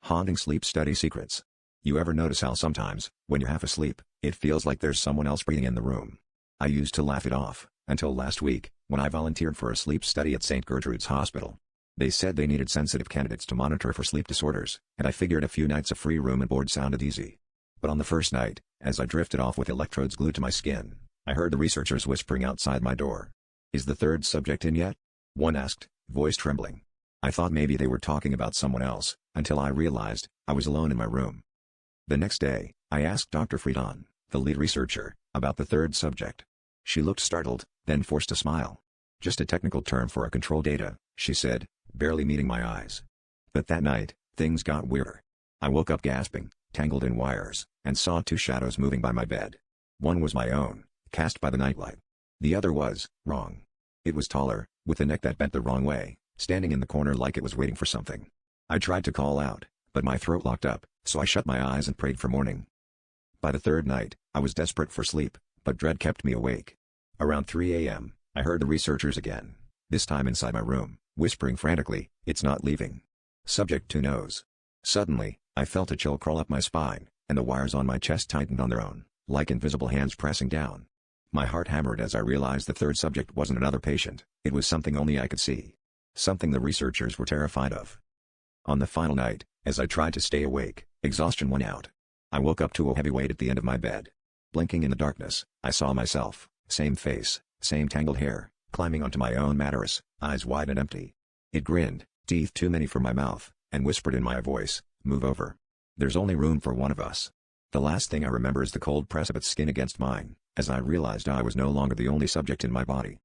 Haunting sleep study secrets. You ever notice how sometimes, when you're half asleep, it feels like there's someone else breathing in the room? I used to laugh it off, until last week, when I volunteered for a sleep study at St. Gertrude's Hospital. They said they needed sensitive candidates to monitor for sleep disorders, and I figured a few nights of free room and board sounded easy. But on the first night, as I drifted off with electrodes glued to my skin, I heard the researchers whispering outside my door. "Is the third subject in yet?" one asked, voice trembling. I thought maybe they were talking about someone else, until I realized I was alone in my room. The next day, I asked Dr. Friedon, the lead researcher, about the third subject. She looked startled, then forced a smile. "Just a technical term for a control data," she said, barely meeting my eyes. But that night, things got weirder. I woke up gasping, tangled in wires, and saw two shadows moving by my bed. One was my own, cast by the nightlight. The other was wrong. It was taller, with a neck that bent the wrong way, standing in the corner like it was waiting for something. I tried to call out, but my throat locked up, so I shut my eyes and prayed for morning. By the third night, I was desperate for sleep, but dread kept me awake. Around 3 a.m., I heard the researchers again, this time inside my room, whispering frantically, "It's not leaving. Subject 2 knows." Suddenly, I felt a chill crawl up my spine, and the wires on my chest tightened on their own, like invisible hands pressing down. My heart hammered as I realized the third subject wasn't another patient, it was something only I could see. Something the researchers were terrified of. On the final night, as I tried to stay awake, exhaustion won out. I woke up to a heavy weight at the end of my bed. Blinking in the darkness, I saw myself, same face, same tangled hair, climbing onto my own mattress, eyes wide and empty. It grinned, teeth too many for my mouth, and whispered in my voice, "Move over. There's only room for one of us." The last thing I remember is the cold press of its skin against mine, as I realized I was no longer the only subject in my body.